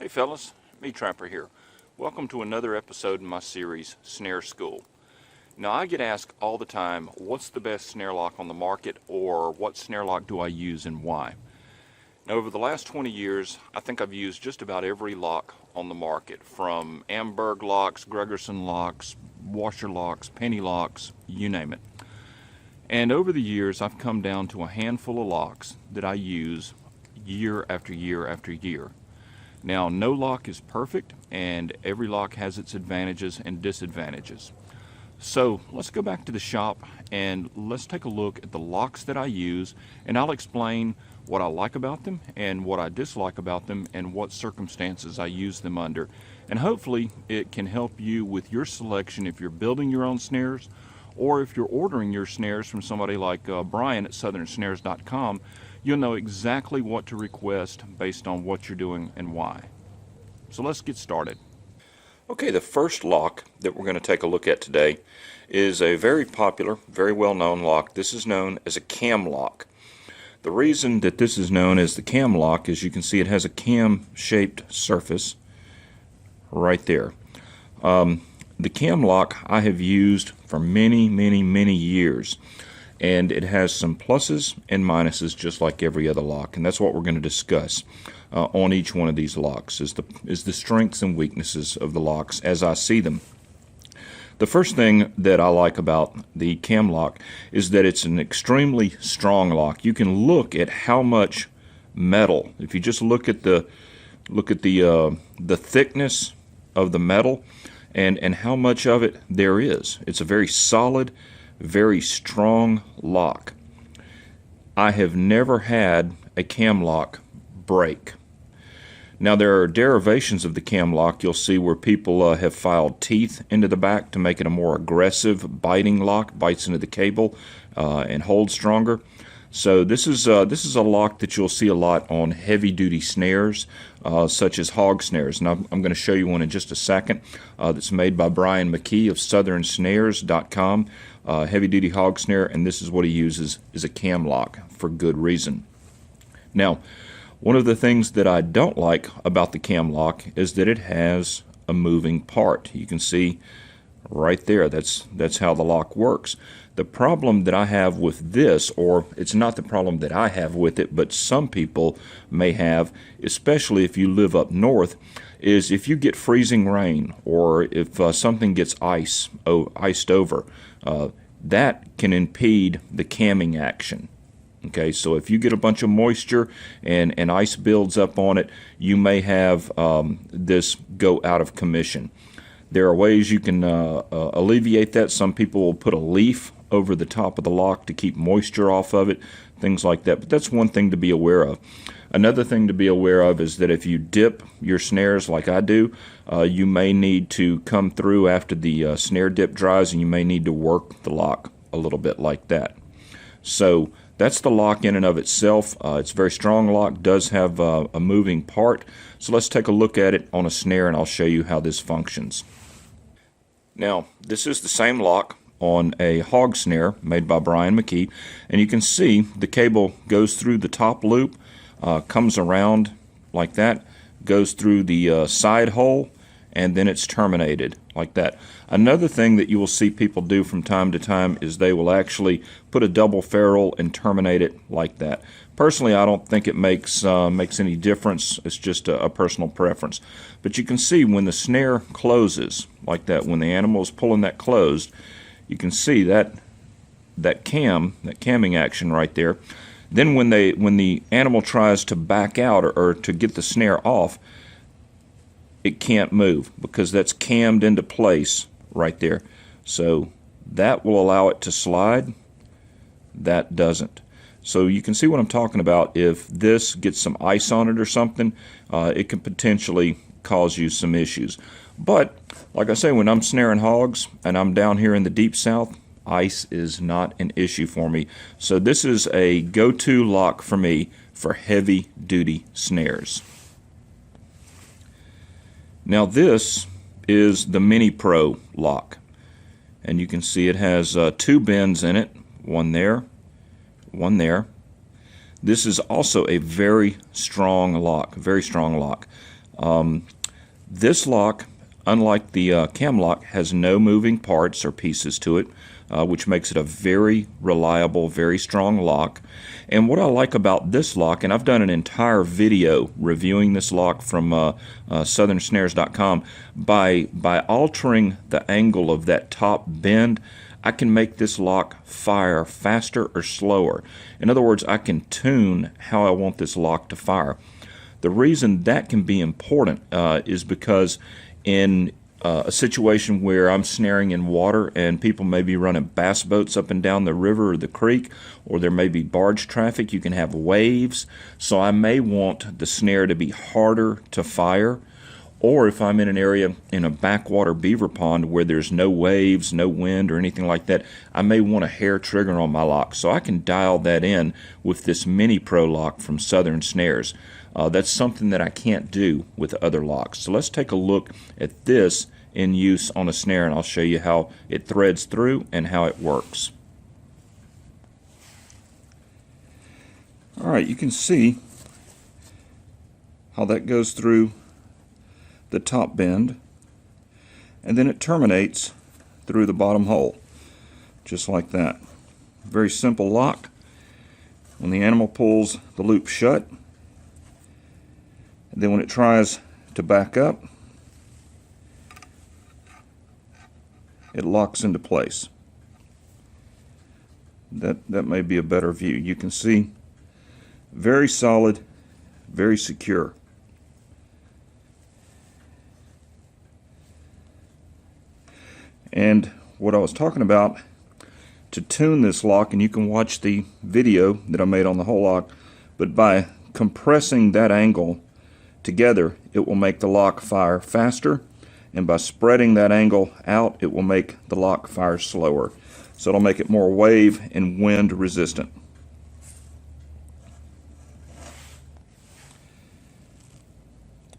Hey fellas, me Trapper here. Welcome to another episode in my series, Snare School. Now I get asked all the time, what's the best snare lock on the market, or what snare lock do I use and why? Now over the last 20 years, I think I've used just about every lock on the market, from Amberg locks, Gregerson locks, washer locks, penny locks, you name it. And over the years, I've come down to a handful of locks that I use year after year after year. Now, no lock is perfect, and every lock has its advantages and disadvantages. So let's go back to the shop and let's take a look at the locks that I use, and I'll explain what I like about them and what I dislike about them and what circumstances I use them under. And hopefully it can help you with your selection if you're building your own snares, or if you're ordering your snares from somebody like Brian at southernsnares.com. You'll know exactly what to request based on what you're doing and why. So let's get started. Okay, the first lock that we're going to take a look at today is a very popular, very well-known lock. This is known as a cam lock. The reason that this is known as the cam lock is you can see it has a cam-shaped surface right there. The cam lock I have used for many, many, many years. And it has some pluses and minuses just like every other lock, and that's what we're going to discuss on each one of these locks, is the strengths and weaknesses of the locks as I see them. The first thing that I like about the cam lock is that it's an extremely strong lock. You can look at how much metal, if you just look at the thickness of the metal and how much of it there is. It's a very solid, very strong lock. I have never had a cam lock break. Now there are derivations of the cam lock you'll see where people have filed teeth into the back to make it a more aggressive biting lock, bites into the cable and holds stronger. So this is a lock that you'll see a lot on heavy-duty snares, such as hog snares. And I'm going to show you one in just a second that's made by Brian McKee of southernsnares.com. Heavy-duty hog snare, and this is what he uses, is a cam lock for good reason. Now, one of the things that I don't like about the cam lock is that it has a moving part. You can see right there, that's how the lock works. The problem that I have with this, or it's not the problem that I have with it, but some people may have, especially if you live up north, is if you get freezing rain or if something gets iced over, that can impede the camming action. Okay, so if you get a bunch of moisture and ice builds up on it, you may have this go out of commission. There are ways you can alleviate that. Some people will put a leaf over the top of the lock to keep moisture off of it, things like that. But that's one thing to be aware of. Another thing to be aware of is that if you dip your snares like I do, you may need to come through after the snare dip dries, and you may need to work the lock a little bit like that. So that's the lock in and of itself. It's a very strong lock, does have a moving part. So let's take a look at it on a snare, and I'll show you how this functions. Now, this is the same lock on a hog snare made by Brian McKee, and you can see the cable goes through the top loop, comes around like that, goes through the side hole, and then it's terminated like that. Another thing that you will see people do from time to time is they will actually put a double ferrule and terminate it like that. Personally, I don't think it makes any difference. It's just a personal preference. But you can see when the snare closes like that, when the animal is pulling that closed, you can see that camming action right there. Then when the animal tries to back out or to get the snare off, it can't move because that's cammed into place right there. So that will allow it to slide. That doesn't. So you can see what I'm talking about. If this gets some ice on it or something, it can potentially cause you some issues. But like I say, when I'm snaring hogs and I'm down here in the deep south, ice is not an issue for me. So this is a go-to lock for me for heavy-duty snares. Now this is the Mini Pro lock, and you can see it has two bends in it, one there, one there. This is also a very strong lock, very strong lock. This lock, unlike the cam lock, has no moving parts or pieces to it, which makes it a very reliable, very strong lock. And what I like about this lock, and I've done an entire video reviewing this lock from southernsnares.com, by altering the angle of that top bend, I can make this lock fire faster or slower. In other words, I can tune how I want this lock to fire. The reason that can be important is because in a situation where I'm snaring in water and people may be running bass boats up and down the river or the creek, or there may be barge traffic, you can have waves. So I may want the snare to be harder to fire. Or if I'm in an area in a backwater beaver pond where there's no waves, no wind or anything like that, I may want a hair trigger on my lock. So I can dial that in with this Mini Pro lock from Southern Snares. That's something that I can't do with other locks. So let's take a look at this in use on a snare, and I'll show you how it threads through and how it works. Alright, you can see how that goes through the top bend, and then it terminates through the bottom hole, just like that. Very simple lock. When the animal pulls the loop shut, and then when it tries to back up, it locks into place. That may be a better view. You can see very solid, very secure. And what I was talking about, to tune this lock, and you can watch the video that I made on the whole lock, but by compressing that angle together, it will make the lock fire faster, and by spreading that angle out, it will make the lock fire slower. So it'll make it more wave and wind resistant.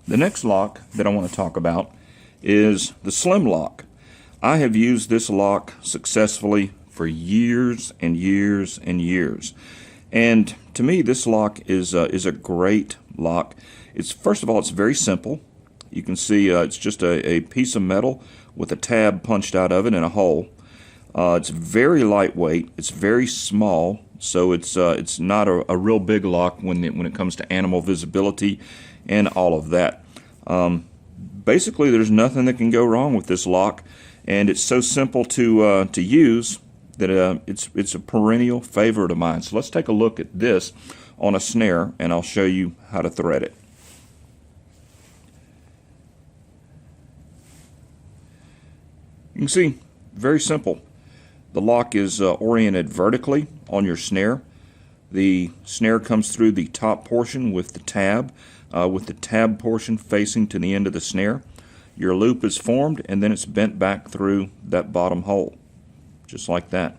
The next lock that I want to talk about is the slim lock. I have used this lock successfully for years and years and years. And to me, this lock is a great lock. First of all, it's very simple. You can see it's just a piece of metal with a tab punched out of it and a hole. It's very lightweight. It's very small, so it's not a real big lock when it comes to animal visibility and all of that. Basically, there's nothing that can go wrong with this lock, and it's so simple to use that it's a perennial favorite of mine. So let's take a look at this on a snare, and I'll show you how to thread it. You can see, very simple. The lock is oriented vertically on your snare. The snare comes through the top portion with the tab portion facing to the end of the snare. Your loop is formed, and then it's bent back through that bottom hole, just like that.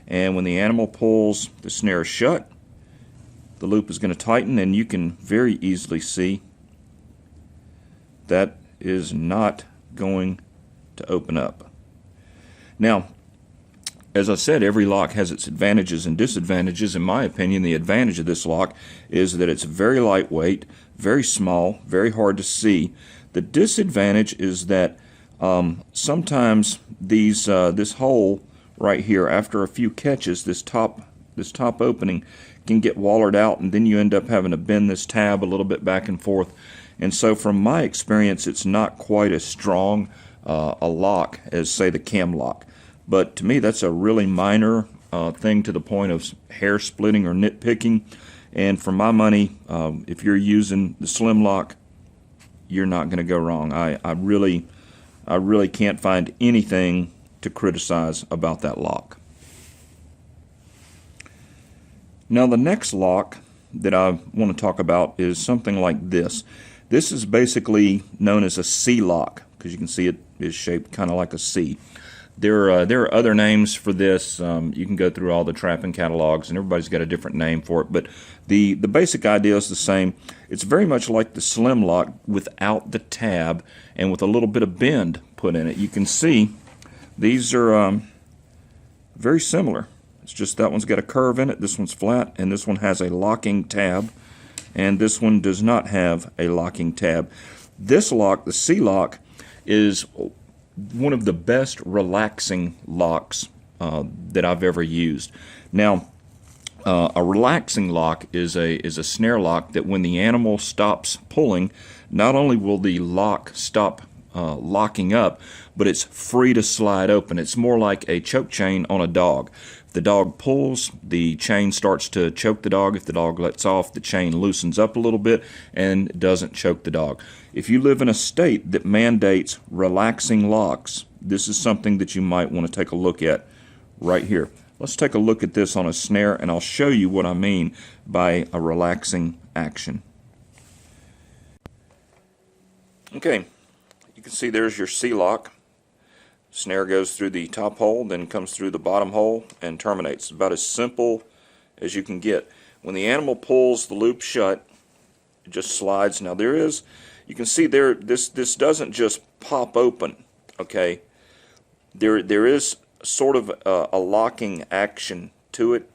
And when the animal pulls the snare shut, the loop is going to tighten, and you can very easily see that is not going to open up. Now, as I said, every lock has its advantages and disadvantages. In my opinion, the advantage of this lock is that it's very lightweight, very small, very hard to see. The disadvantage is that sometimes this hole right here, after a few catches, this top opening can get wallered out, and then you end up having to bend this tab a little bit back and forth. And so from my experience, it's not quite as strong a lock as, say, the cam lock. But to me, that's a really minor thing to the point of hair splitting or nitpicking. And for my money, if you're using the slim lock, you're not going to go wrong. I really can't find anything to criticize about that lock. Now, the next lock that I want to talk about is something like this. This is basically known as a C lock, because you can see it is shaped kind of like a C. There are other names for this. You can go through all the trapping catalogs, and everybody's got a different name for it. But the basic idea is the same. It's very much like the slim lock without the tab and with a little bit of bend put in it. You can see these are very similar. It's just that one's got a curve in it, this one's flat, and this one has a locking tab, and this one does not have a locking tab. This lock, the C-lock, is one of the best relaxing locks that I've ever used. Now, a relaxing lock is a snare lock that when the animal stops pulling, not only will the lock stop locking up, but it's free to slide open. It's more like a choke chain on a dog. If the dog pulls, the chain starts to choke the dog. If the dog lets off, the chain loosens up a little bit and doesn't choke the dog. If you live in a state that mandates relaxing locks, this is something that you might want to take a look at right here. Let's take a look at this on a snare, and I'll show you what I mean by a relaxing action. Okay, you can see there's your C-lock. Snare goes through the top hole, then comes through the bottom hole and terminates. It's about as simple as you can get. When the animal pulls the loop shut, it just slides. Now there is, you can see there, this doesn't just pop open, okay? There is sort of a locking action to it,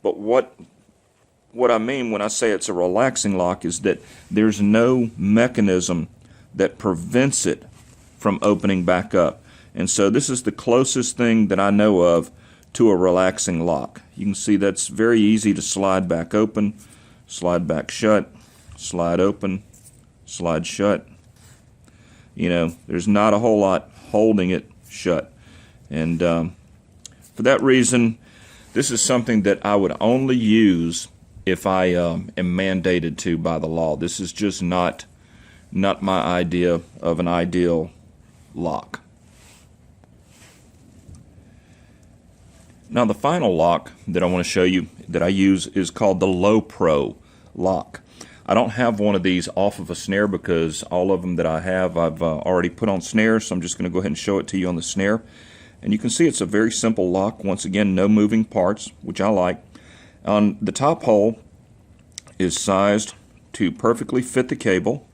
but what I mean when I say it's a relaxing lock is that there's no mechanism that prevents it from opening back up. And so this is the closest thing that I know of to a relaxing lock. You can see that's very easy to slide back open, slide back shut, slide open, slide shut. You know, there's not a whole lot holding it shut. And for that reason, this is something that I would only use if I am mandated to by the law. This is just not my idea of an ideal lock. Now the final lock that I want to show you that I use is called the Low Pro lock. I don't have one of these off of a snare because all of them that I have I've already put on snares, so I'm just going to go ahead and show it to you on the snare. And you can see it's a very simple lock. Once again, no moving parts, which I like. On the top hole is sized to perfectly fit the cable.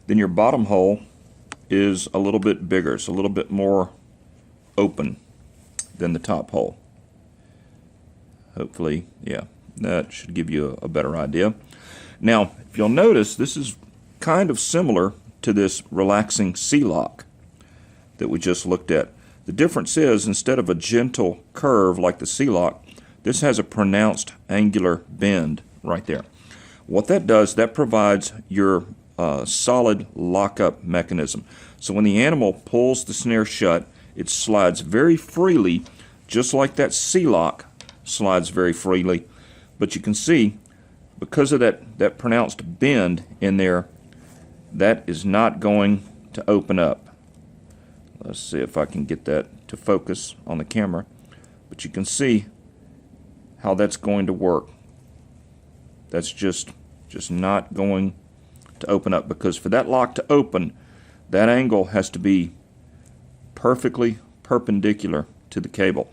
Then your bottom hole is a little bit bigger. It's a little bit more open than the top hole. Hopefully, yeah, that should give you a better idea. Now, if you'll notice, this is kind of similar to this relaxing C-lock that we just looked at. The difference is, instead of a gentle curve like the C-lock, this has a pronounced angular bend right there. What that does, that provides your solid lockup mechanism. So when the animal pulls the snare shut, it slides very freely, just like that C-lock slides very freely. But you can see, because of that pronounced bend in there, that is not going to open up. Let's see if I can get that to focus on the camera. But you can see how that's going to work. That's just not going to open up, because for that lock to open, that angle has to be perfectly perpendicular to the cable.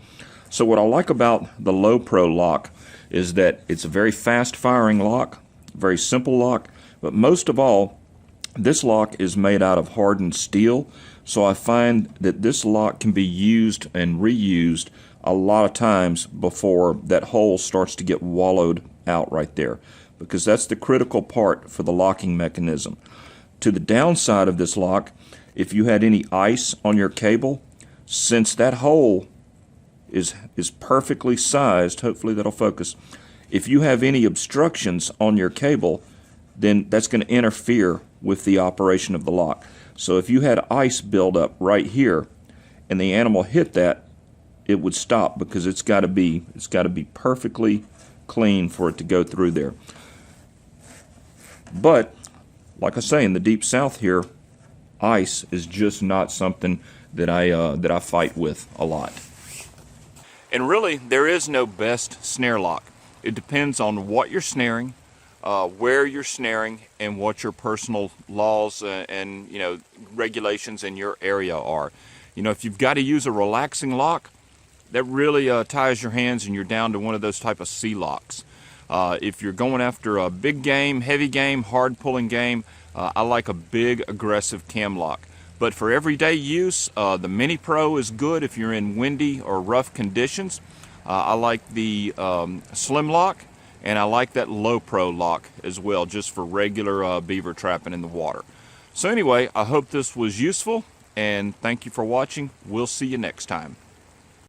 So what I like about the Low Pro lock is that it's a very fast firing lock, very simple lock, but most of all, this lock is made out of hardened steel, so I find that this lock can be used and reused a lot of times before that hole starts to get wallowed out right there, because that's the critical part for the locking mechanism. To the downside of this lock, if you had any ice on your cable, since that hole is perfectly sized, hopefully that'll focus, if you have any obstructions on your cable, then that's going to interfere with the operation of the lock. So if you had ice build up right here and the animal hit that, it would stop, because it's got to be perfectly clean for it to go through there. But like I say, in the deep south here, ice is just not something that I fight with a lot. And really, there is no best snare lock. It depends on what you're snaring, where you're snaring, and what your personal laws and regulations in your area are. If you've got to use a relaxing lock, that really ties your hands, and you're down to one of those type of C-locks. If you're going after a big game, heavy game, hard pulling game, I like a big aggressive cam lock. But for everyday use, the Mini Pro is good if you're in windy or rough conditions. I like the Slim Lock, and I like that Low Pro lock as well, just for regular beaver trapping in the water. So anyway, I hope this was useful, and thank you for watching. We'll see you next time.